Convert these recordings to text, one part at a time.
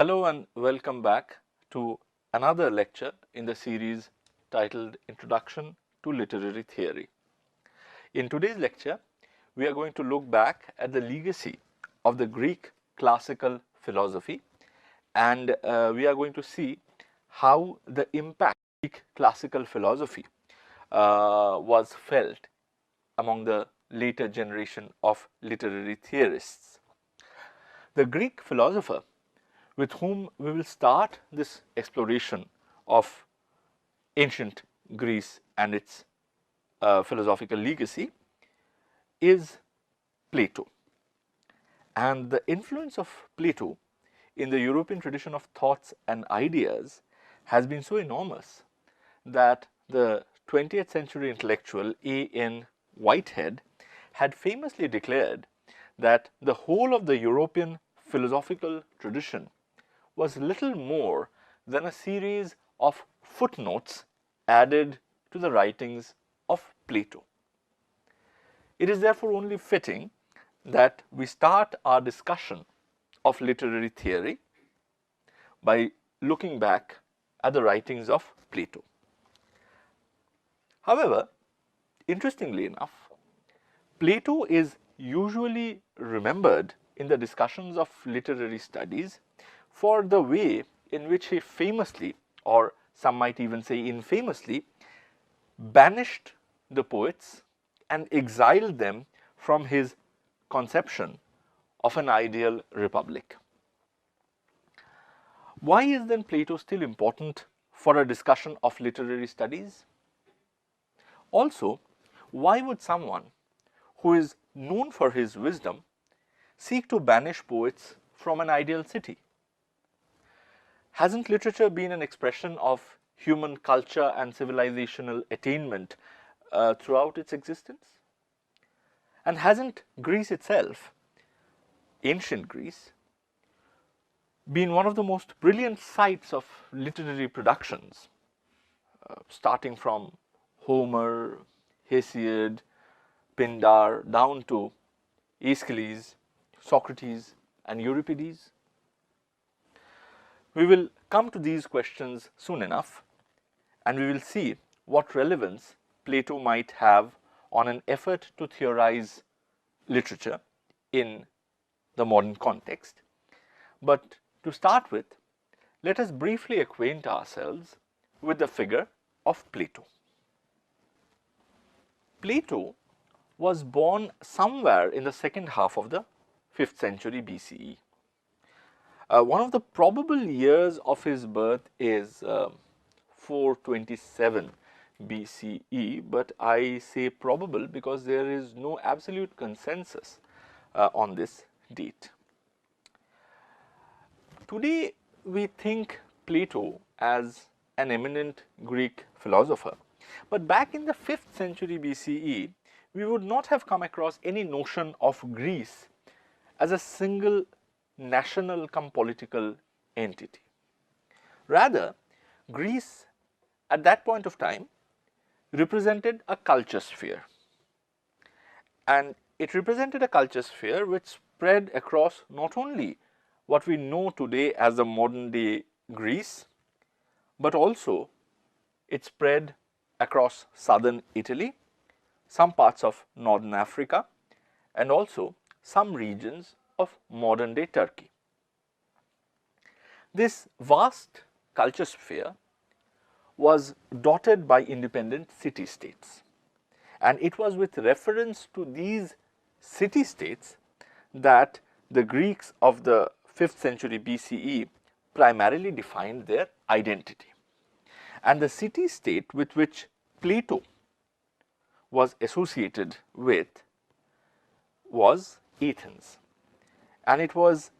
Hello and welcome back to another lecture in the series titled Introduction to Literary Theory. In today's lecture, we are going to look back at the legacy of the Greek classical philosophy, and we are going to see how the impact of Greek classical philosophy was felt among the later generation of literary theorists. The Greek philosopher with whom we will start this exploration of ancient Greece and its philosophical legacy is Plato. And the influence of Plato in the European tradition of thoughts and ideas has been so enormous that the 20th century intellectual A.N. Whitehead had famously declared that the whole of the European philosophical tradition was little more than a series of footnotes added to the writings of Plato. It is therefore only fitting that we start our discussion of literary theory by looking back at the writings of Plato. However, interestingly enough, Plato is usually remembered in the discussions of literary studies for the way in which he famously, or some might even say infamously, banished the poets and exiled them from his conception of an ideal republic. Why is then Plato still important for a discussion of literary studies? Also, why would someone who is known for his wisdom seek to banish poets from an ideal city? Hasn't literature been an expression of human culture and civilizational attainment throughout its existence? And hasn't Greece itself, ancient Greece, been one of the most brilliant sites of literary productions, starting from Homer, Hesiod, Pindar, down to Aeschylus, Socrates, and Euripides? We will come to these questions soon enough, and we will see what relevance Plato might have on an effort to theorize literature in the modern context. But to start with, let us briefly acquaint ourselves with the figure of Plato. Plato was born somewhere in the second half of the 5th century BCE. One of the probable years of his birth is 427 BCE, but I say probable because there is no absolute consensus on this date. Today, we think Plato as an eminent Greek philosopher, but back in the 5th century BCE, we would not have come across any notion of Greece as a single national cum political entity. Rather, Greece at that point of time represented a culture sphere, and it represented a culture sphere which spread across not only what we know today as the modern day Greece, but also it spread across southern Italy, some parts of northern Africa, and also some regions of modern day Turkey. This vast culture sphere was dotted by independent city-states, and it was with reference to these city-states that the Greeks of the 5th century BCE primarily defined their identity. And the city-state with which Plato was associated with was Athens. And it was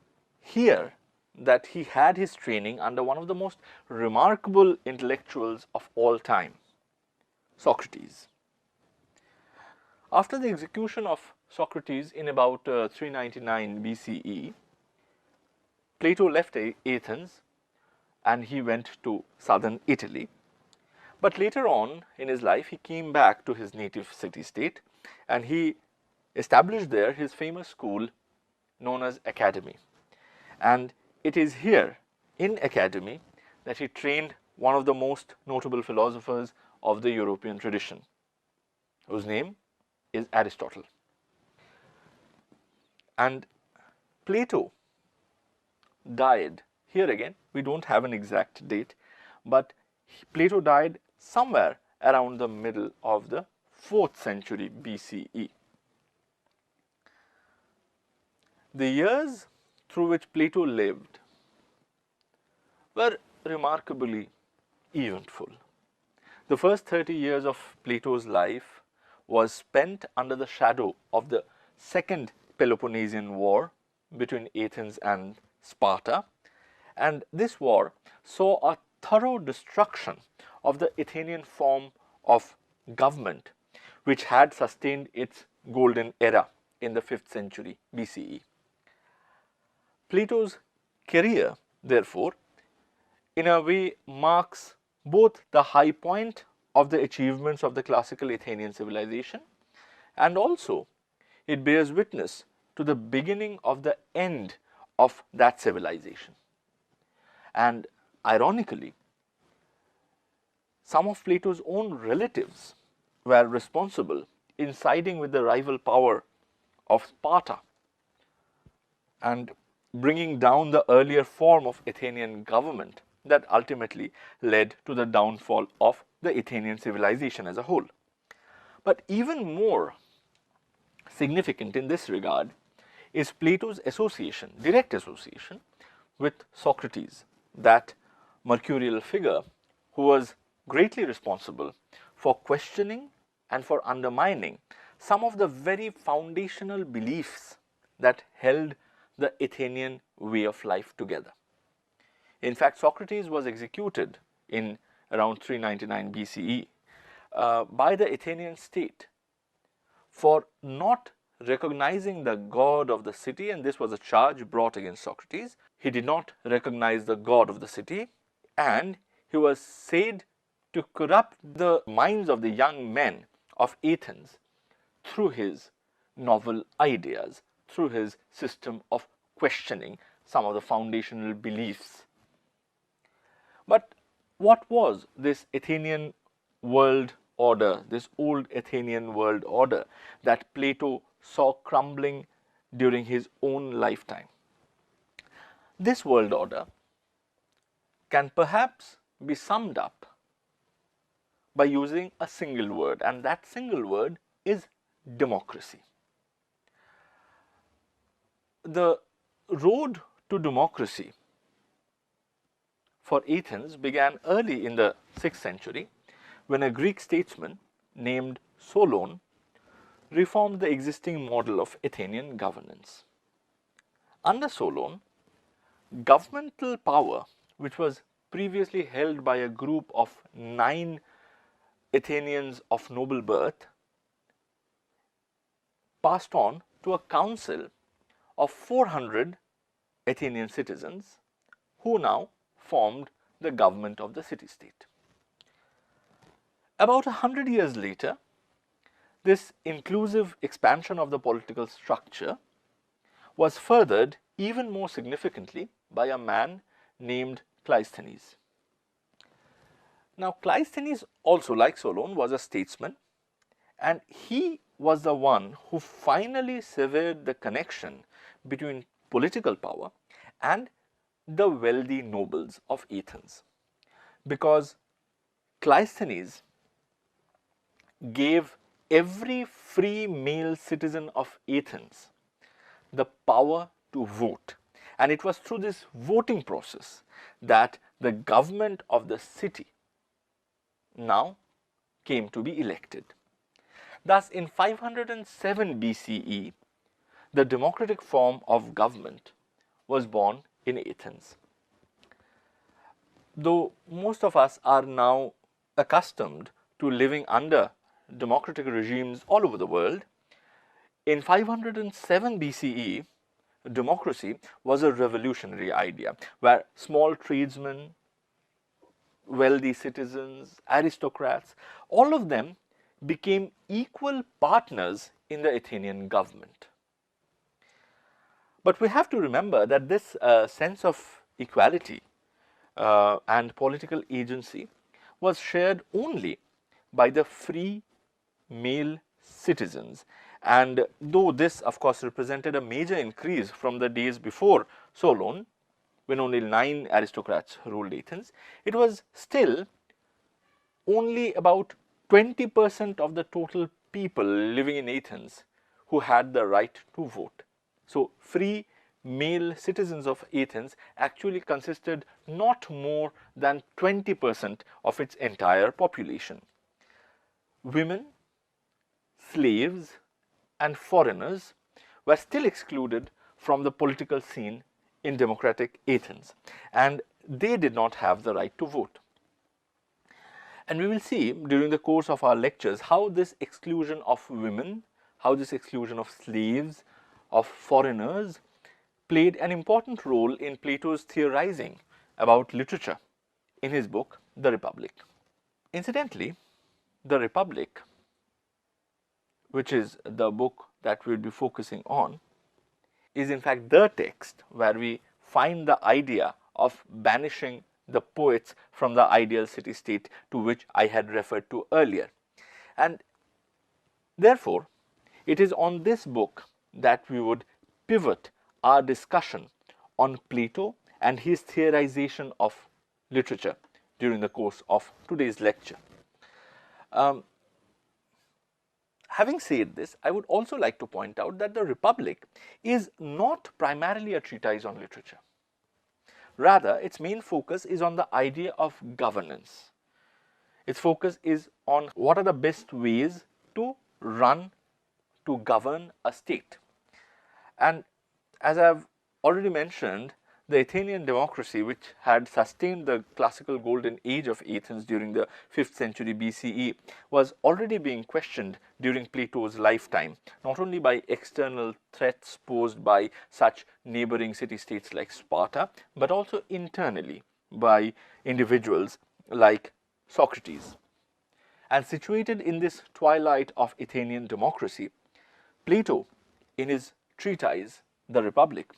here that he had his training under one of the most remarkable intellectuals of all time, Socrates. After the execution of Socrates in about 399 BCE, Plato left Athens and he went to southern Italy. But later on in his life, he came back to his native city-state and he established there his famous school known as Academy. And it is here in academy that he trained one of the most notable philosophers of the European tradition, whose name is Aristotle. And Plato died, here again we don't have an exact date, but Plato died somewhere around the middle of the 4th century BCE. The years through which Plato lived were remarkably eventful. The first 30 years of Plato's life was spent under the shadow of the Second Peloponnesian War between Athens and Sparta, and this war saw a thorough destruction of the Athenian form of government, which had sustained its golden era in the 5th century BCE. Plato's career, therefore, in a way marks both the high point of the achievements of the classical Athenian civilization, and also it bears witness to the beginning of the end of that civilization. And ironically, some of Plato's own relatives were responsible in siding with the rival power of Sparta and bringing down the earlier form of Athenian government that ultimately led to the downfall of the Athenian civilization as a whole. But even more significant in this regard is Plato's association, direct association, with Socrates, that mercurial figure who was greatly responsible for questioning and for undermining some of the very foundational beliefs that held the Athenian way of life together. In fact, Socrates was executed in around 399 BCE by the Athenian state for not recognizing the god of the city, and this was a charge brought against Socrates. He did not recognize the god of the city, and he was said to corrupt the minds of the young men of Athens through his novel ideas, through his system of questioning some of the foundational beliefs. But what was this Athenian world order, this old Athenian world order that Plato saw crumbling during his own lifetime? This world order can perhaps be summed up by using a single word, and that single word is democracy. The road to democracy for Athens began early in the 6th century when a Greek statesman named Solon reformed the existing model of Athenian governance. Under Solon, governmental power, which was previously held by a group of 9 Athenians of noble birth, passed on to a council of 400 Athenian citizens who now formed the government of the city-state. About 100 years later, this inclusive expansion of the political structure was furthered even more significantly by a man named Cleisthenes. Now, Cleisthenes also, like Solon, was a statesman, and he was the one who finally severed the connection between political power and the wealthy nobles of Athens, because Cleisthenes gave every free male citizen of Athens the power to vote, and it was through this voting process that the government of the city now came to be elected. Thus, in 507 BCE, the democratic form of government was born in Athens. Though most of us are now accustomed to living under democratic regimes all over the world, in 507 BCE, democracy was a revolutionary idea where small tradesmen, wealthy citizens, aristocrats, all of them became equal partners in the Athenian government. But we have to remember that this sense of equality and political agency was shared only by the free male citizens. And though this of course represented a major increase from the days before Solon, when only 9 aristocrats ruled Athens, it was still only about 20% of the total people living in Athens who had the right to vote. So, free male citizens of Athens actually consisted not more than 20% of its entire population. Women, slaves, and foreigners were still excluded from the political scene in democratic Athens, and they did not have the right to vote. And we will see during the course of our lectures how this exclusion of women, how this exclusion of slaves, of foreigners played an important role in Plato's theorizing about literature in his book, The Republic. Incidentally, The Republic, which is the book that we will be focusing on, is in fact the text where we find the idea of banishing the poets from the ideal city-state to which I had referred to earlier. And therefore, it is on this book that we would pivot our discussion on Plato and his theorization of literature during the course of today's lecture. Having said this, I would also like to point out that the Republic is not primarily a treatise on literature. Rather, its main focus is on the idea of governance. Its focus is on what are the best ways to govern a state. And as I have already mentioned, the Athenian democracy, which had sustained the classical golden age of Athens during the 5th century BCE, was already being questioned during Plato's lifetime, not only by external threats posed by such neighboring city-states like Sparta, but also internally by individuals like Socrates. And situated in this twilight of Athenian democracy, Plato, in his treatise, The Republic,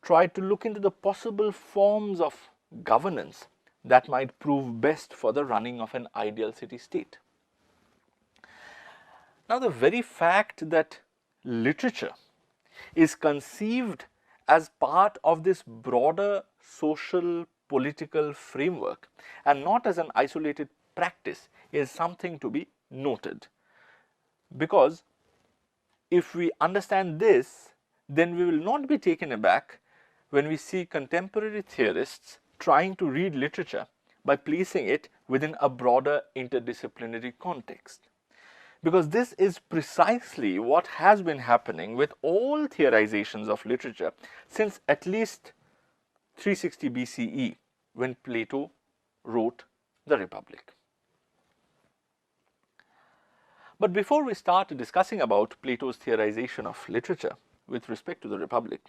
tried to look into the possible forms of governance that might prove best for the running of an ideal city-state. Now, the very fact that literature is conceived as part of this broader social political framework and not as an isolated practice is something to be noted, because if we understand this, then we will not be taken aback when we see contemporary theorists trying to read literature by placing it within a broader interdisciplinary context. Because this is precisely what has been happening with all theorizations of literature since at least 360 BCE, when Plato wrote The Republic. But before we start discussing about Plato's theorization of literature with respect to The Republic,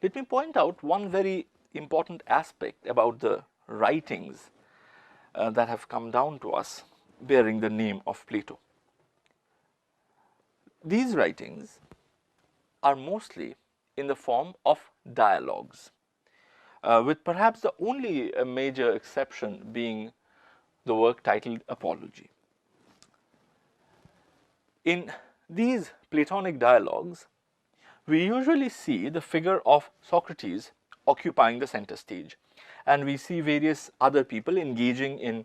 let me point out one very important aspect about the writings that have come down to us bearing the name of Plato. These writings are mostly in the form of dialogues, with perhaps the only major exception being the work titled Apology. In these Platonic dialogues, we usually see the figure of Socrates occupying the center stage, and we see various other people engaging in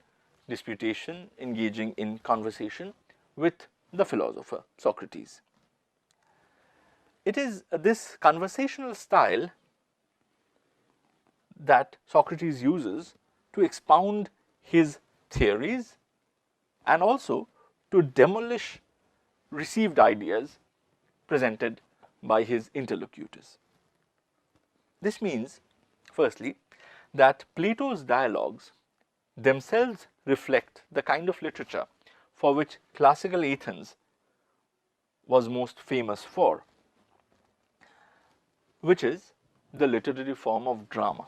disputation, engaging in conversation with the philosopher Socrates. It is this conversational style that Socrates uses to expound his theories and also to demolish received ideas presented by his interlocutors. This means, firstly, that Plato's dialogues themselves reflect the kind of literature for which classical Athens was most famous for, which is the literary form of drama.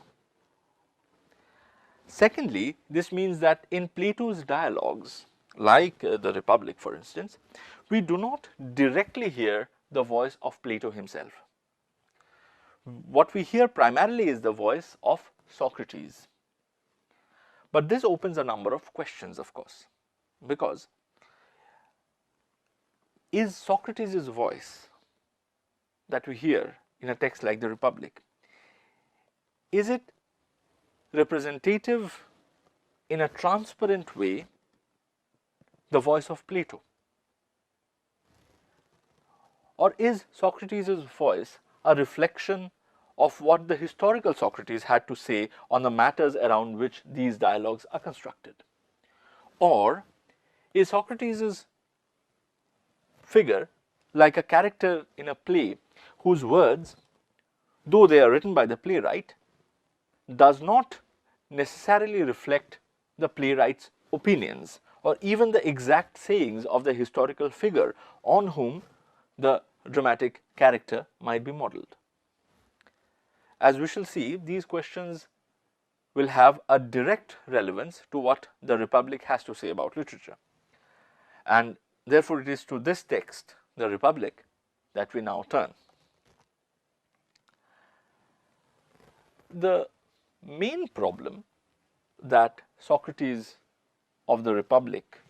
Secondly, this means that in Plato's dialogues, like The Republic for instance, we do not directly hear the voice of Plato himself. What we hear primarily is the voice of Socrates, But this opens a number of questions, of course, because is Socrates' voice that we hear in a text like the Republic, is it representative in a transparent way the voice of Plato? Or is Socrates' voice a reflection of what the historical Socrates had to say on the matters around which these dialogues are constructed? Or is Socrates' figure like a character in a play whose words, though they are written by the playwright, does not necessarily reflect the playwright's opinions or even the exact sayings of the historical figure on whom the dramatic character might be modeled? As we shall see, these questions will have a direct relevance to what the Republic has to say about literature. And therefore, it is to this text, the Republic, that we now turn. The main problem that Socrates of the Republic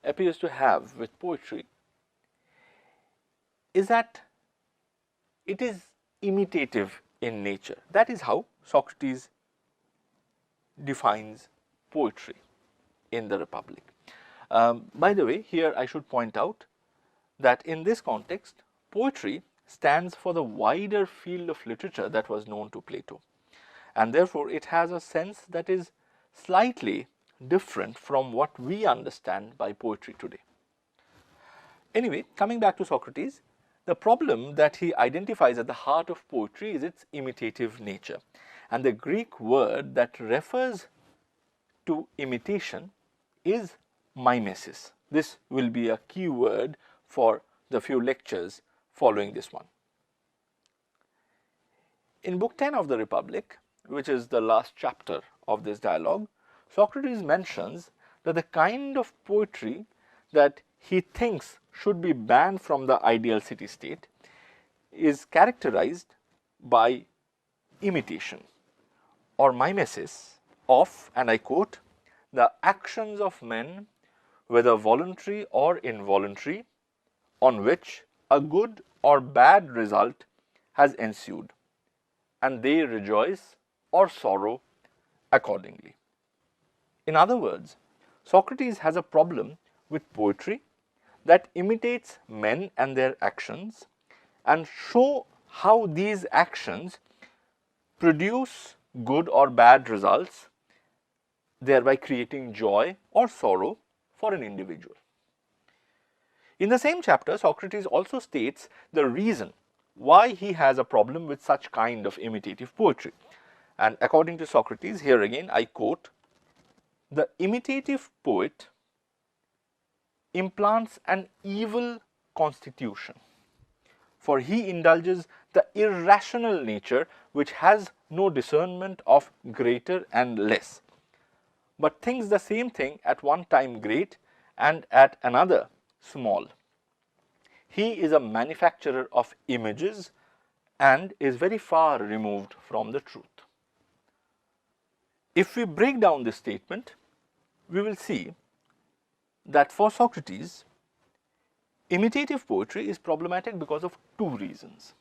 appears to have with poetry is that it is imitative in nature. That is how Socrates defines poetry in the Republic. By the way, here I should point out that in this context, poetry stands for the wider field of literature that was known to Plato, and therefore it has a sense that is slightly different from what we understand by poetry today. Anyway, coming back to Socrates, the problem that he identifies at the heart of poetry is its imitative nature, and the Greek word that refers to imitation is mimesis. This will be a key word for the few lectures following this one. In Book 10 of the Republic, which is the last chapter of this dialogue, Socrates mentions that the kind of poetry that he thinks should be banned from the ideal city state is characterized by imitation or mimesis of, and I quote, the actions of men, whether voluntary or involuntary, on which a good or bad result has ensued, and they rejoice or sorrow accordingly. In other words, Socrates has a problem with poetry that imitates men and their actions and show how these actions produce good or bad results, thereby creating joy or sorrow for an individual. In the same chapter, Socrates also states the reason why he has a problem with such kind of imitative poetry. And according to Socrates, here again I quote, "The imitative poet implants an evil constitution, for he indulges the irrational nature which has no discernment of greater and less, but thinks the same thing at one time great and at another small. He is a manufacturer of images and is very far removed from the truth." If we break down this statement, we will see that for Socrates, imitative poetry is problematic because of two reasons.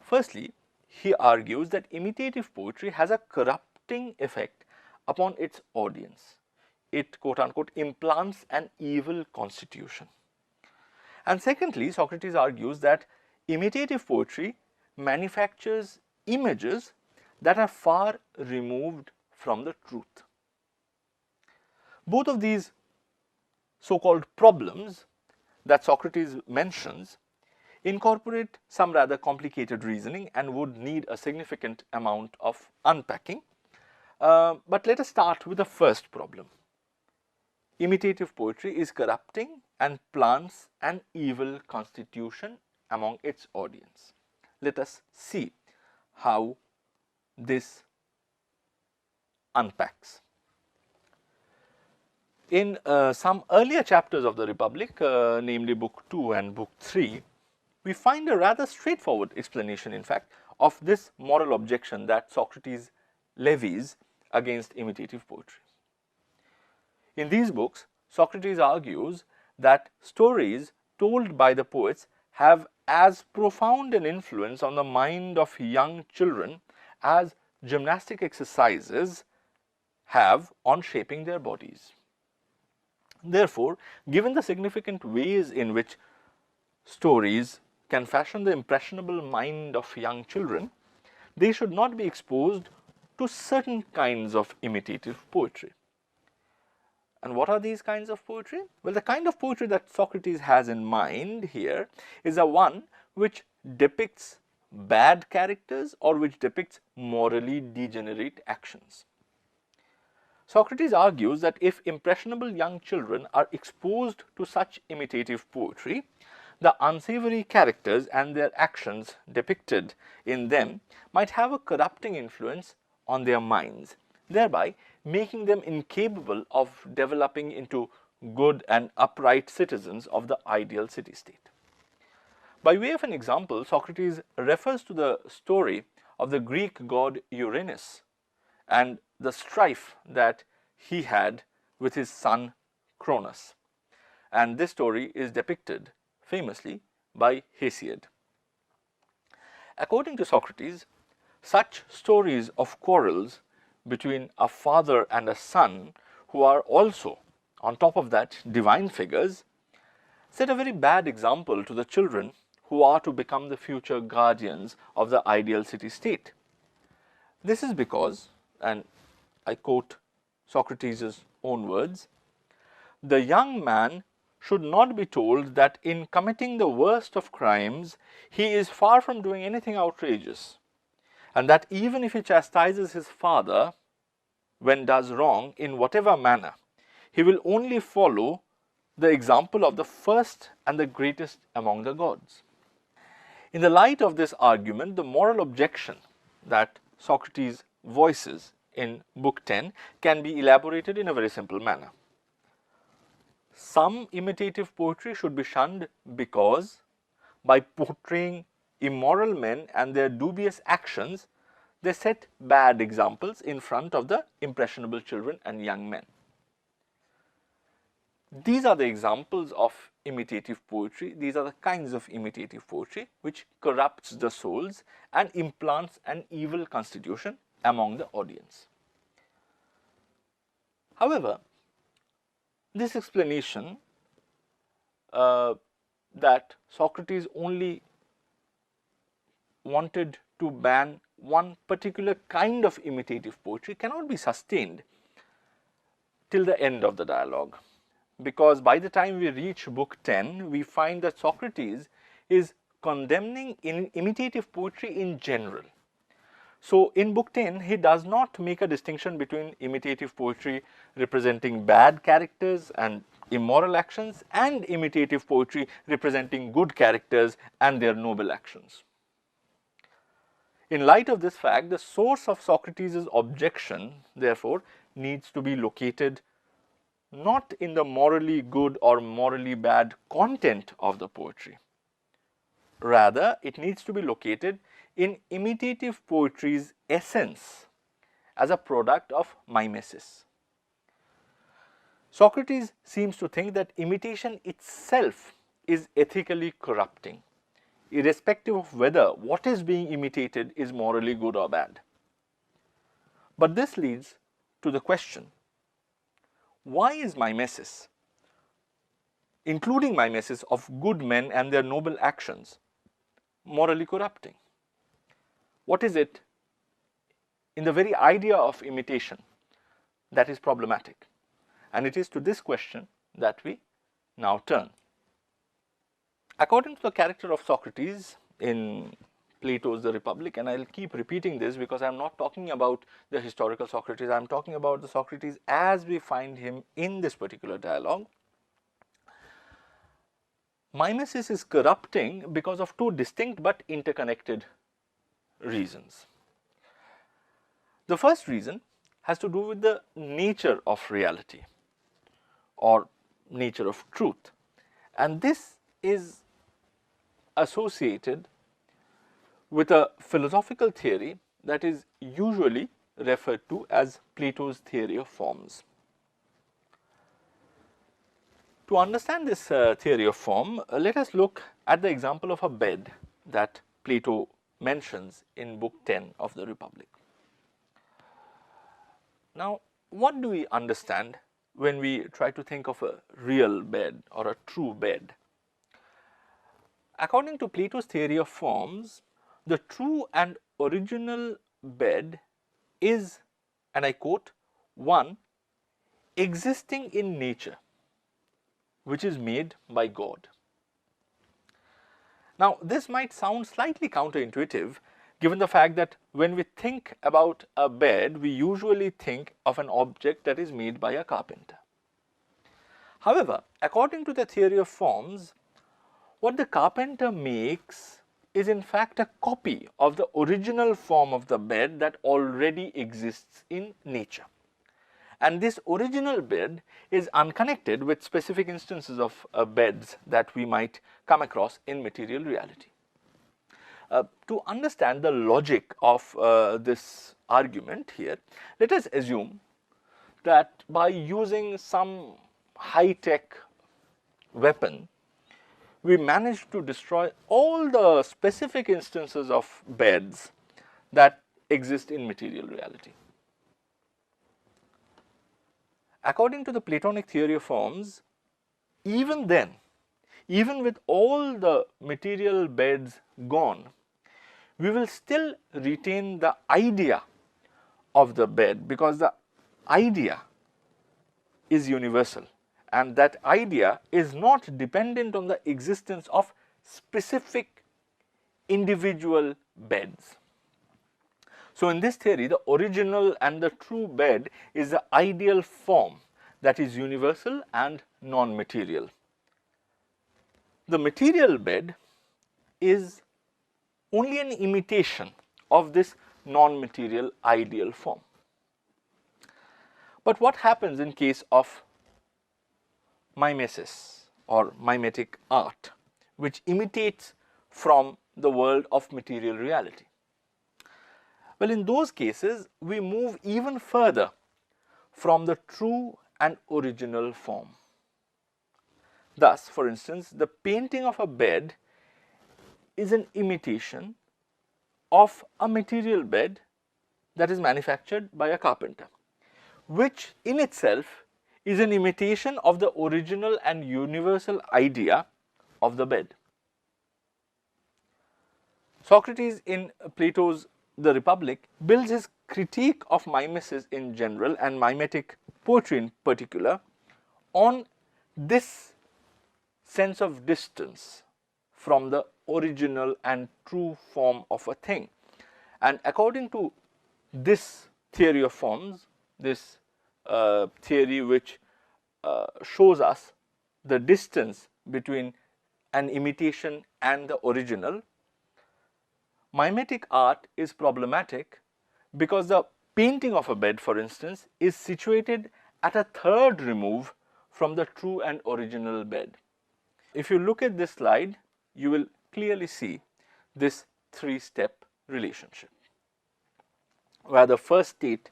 Firstly, he argues that imitative poetry has a corrupting effect upon its audience. It, quote unquote, implants an evil constitution. And secondly, Socrates argues that imitative poetry manufactures images that are far removed from the truth. Both of these so-called problems that Socrates mentions incorporate some rather complicated reasoning and would need a significant amount of unpacking. But let us start with the first problem. Imitative poetry is corrupting and plants an evil constitution among its audience. Let us see how this unpacks. In some earlier chapters of the Republic, namely Book 2 and Book 3, we find a rather straightforward explanation, in fact, of this moral objection that Socrates levies against imitative poetry. In these books, Socrates argues that stories told by the poets have as profound an influence on the mind of young children as gymnastic exercises have on shaping their bodies. Therefore, given the significant ways in which stories can fashion the impressionable mind of young children, they should not be exposed to certain kinds of imitative poetry. And what are these kinds of poetry? Well, the kind of poetry that Socrates has in mind here is a one which depicts bad characters or which depicts morally degenerate actions. Socrates argues that if impressionable young children are exposed to such imitative poetry, the unsavory characters and their actions depicted in them might have a corrupting influence on their minds, thereby making them incapable of developing into good and upright citizens of the ideal city-state. By way of an example, Socrates refers to the story of the Greek god Uranus and the strife that he had with his son Cronus. And this story is depicted famously by Hesiod. According to Socrates, such stories of quarrels between a father and a son, who are also, on top of that, divine figures, set a very bad example to the children who are to become the future guardians of the ideal city-state. This is because, and I quote Socrates' own words, "The young man should not be told that in committing the worst of crimes, he is far from doing anything outrageous, and that even if he chastises his father when does wrong in whatever manner, he will only follow the example of the first and the greatest among the gods." In the light of this argument, the moral objection that Socrates voices in Book 10 can be elaborated in a very simple manner. Some imitative poetry should be shunned because, by portraying immoral men and their dubious actions, they set bad examples in front of the impressionable children and young men. These are the examples of imitative poetry. These are the kinds of imitative poetry which corrupts the souls and implants an evil constitution among the audience. However, this explanation that Socrates only wanted to ban one particular kind of imitative poetry cannot be sustained till the end of the dialogue, because by the time we reach Book 10, we find that Socrates is condemning imitative poetry in general. So, in Book 10, he does not make a distinction between imitative poetry representing bad characters and immoral actions and imitative poetry representing good characters and their noble actions. In light of this fact, the source of Socrates' objection, therefore, needs to be located not in the morally good or morally bad content of the poetry. Rather, it needs to be located in imitative poetry's essence as a product of mimesis. Socrates seems to think that imitation itself is ethically corrupting, irrespective of whether what is being imitated is morally good or bad. But this leads to the question, why is mimesis, including mimesis of good men and their noble actions, morally corrupting? What is it in the very idea of imitation that is problematic? And it is to this question that we now turn. According to the character of Socrates in Plato's The Republic, and I'll keep repeating this because I'm not talking about the historical Socrates, I'm talking about the Socrates as we find him in this particular dialogue. Mimesis is corrupting because of two distinct but interconnected reasons. The first reason has to do with the nature of reality or nature of truth, and this is associated with a philosophical theory that is usually referred to as Plato's theory of forms. To understand this theory of form, let us look at the example of a bed that Plato mentions in Book 10 of the Republic. Now, what do we understand when we try to think of a real bed or a true bed? According to Plato's theory of forms, the true and original bed is, and I quote, one existing in nature, which is made by God. Now, this might sound slightly counterintuitive given the fact that when we think about a bed, we usually think of an object that is made by a carpenter. However, according to the theory of forms, what the carpenter makes is in fact a copy of the original form of the bed that already exists in nature. And this original bed is unconnected with specific instances of beds that we might come across in material reality. To understand the logic of this argument here, let us assume that by using some high-tech weapon, we managed to destroy all the specific instances of beds that exist in material reality. According to the Platonic theory of forms, even then, even with all the material beds gone, we will still retain the idea of the bed, because the idea is universal and that idea is not dependent on the existence of specific individual beds. So, in this theory, the original and the true bed is the ideal form that is universal and non-material. The material bed is only an imitation of this non-material ideal form. But what happens in case of mimesis or mimetic art, which imitates from the world of material reality? Well, in those cases, we move even further from the true and original form. Thus, for instance, the painting of a bed is an imitation of a material bed that is manufactured by a carpenter, which in itself is an imitation of the original and universal idea of the bed. Socrates in Plato's The Republic builds his critique of mimesis in general and mimetic poetry in particular on this sense of distance from the original and true form of a thing. And according to this theory of forms, this theory which shows us the distance between an imitation and the original, mimetic art is problematic because the painting of a bed, for instance, is situated at a third remove from the true and original bed. If you look at this slide, you will clearly see this three-step relationship, where the first state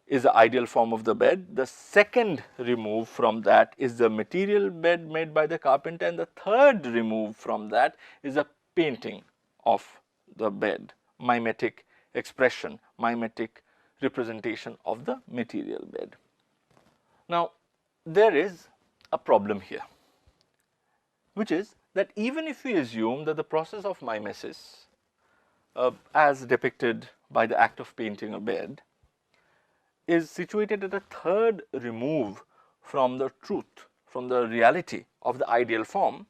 is the ideal form of the bed, the second remove from that is the material bed made by the carpenter, and the third remove from that is a painting of the bed, mimetic expression, mimetic representation of the material bed. Now, there is a problem here, which is that even if we assume that the process of mimesis, as depicted by the act of painting a bed, is situated at a third remove from the truth, from the reality of the ideal form,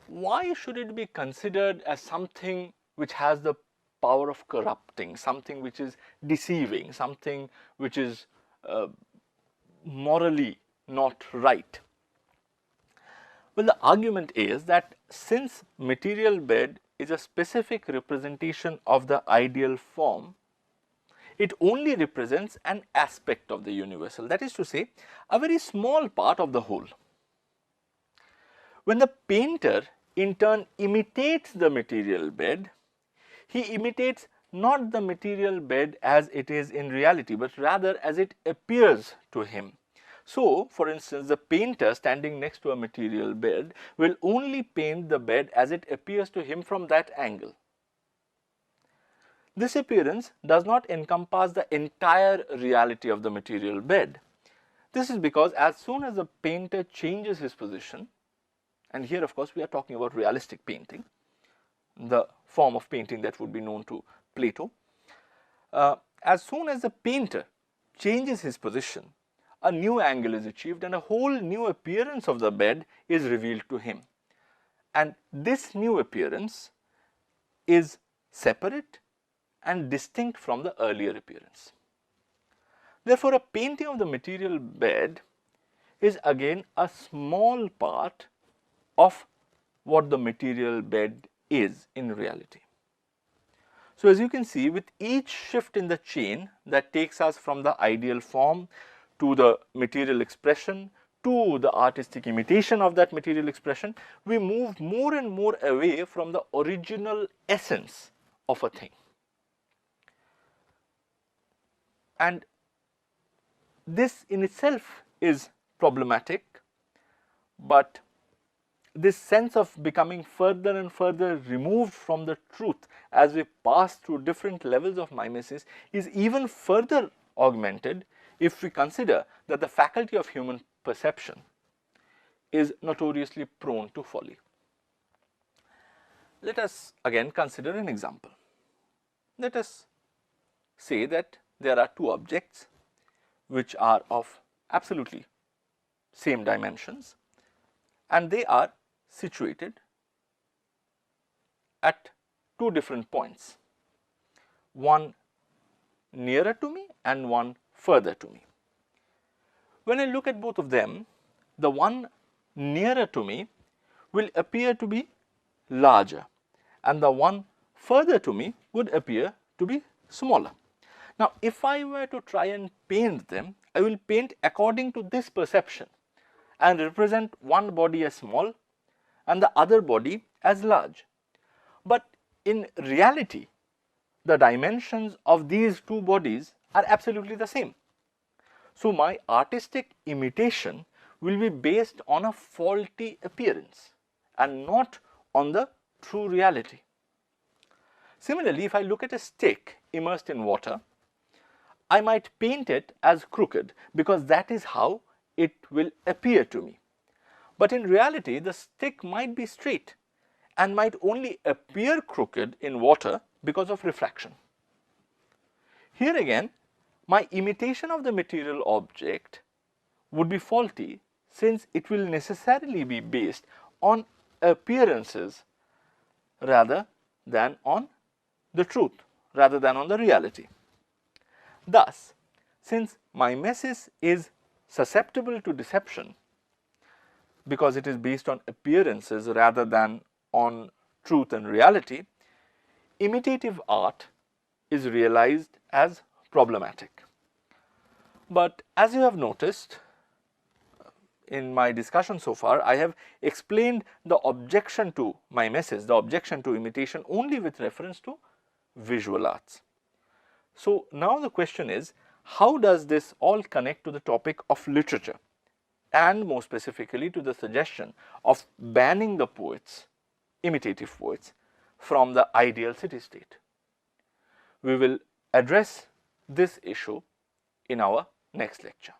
why should it be considered as something which has the power of corrupting, something which is deceiving, something which is morally not right? Well, the argument is that since material bed is a specific representation of the ideal form, it only represents an aspect of the universal, that is to say, a very small part of the whole. When the painter in turn imitates the material bed, he imitates not the material bed as it is in reality, but rather as it appears to him. So, for instance, the painter standing next to a material bed will only paint the bed as it appears to him from that angle. This appearance does not encompass the entire reality of the material bed. This is because as soon as the painter changes his position, and here of course we are talking about realistic painting, the form of painting that would be known to Plato, as soon as the painter changes his position, a new angle is achieved and a whole new appearance of the bed is revealed to him. And this new appearance is separate and distinct from the earlier appearance. Therefore, a painting of the material bed is again a small part of what the material bed is in reality. So, as you can see, with each shift in the chain that takes us from the ideal form to the material expression to the artistic imitation of that material expression, we move more and more away from the original essence of a thing. And this in itself is problematic, but this sense of becoming further and further removed from the truth as we pass through different levels of mimesis is even further augmented if we consider that the faculty of human perception is notoriously prone to folly. Let us again consider an example. Let us say that there are two objects which are of absolutely same dimensions and they are situated at two different points, one nearer to me and one further to me. When I look at both of them, the one nearer to me will appear to be larger and the one further to me would appear to be smaller. Now, if I were to try and paint them, I will paint according to this perception and represent one body as small and the other body as large. But in reality, the dimensions of these two bodies are absolutely the same. So, my artistic imitation will be based on a faulty appearance and not on the true reality. Similarly, if I look at a stick immersed in water, I might paint it as crooked because that is how it will appear to me. But in reality, the stick might be straight and might only appear crooked in water because of refraction. Here again, my imitation of the material object would be faulty since it will necessarily be based on appearances rather than on the truth, rather than on the reality. Thus, since mimesis is susceptible to deception because it is based on appearances rather than on truth and reality, imitative art is realized as problematic. But as you have noticed in my discussion so far, I have explained the objection to mimesis, the objection to imitation only with reference to visual arts. So, now the question is, how does this all connect to the topic of literature and more specifically to the suggestion of banning the poets, imitative poets, from the ideal city state? We will address this issue in our next lecture.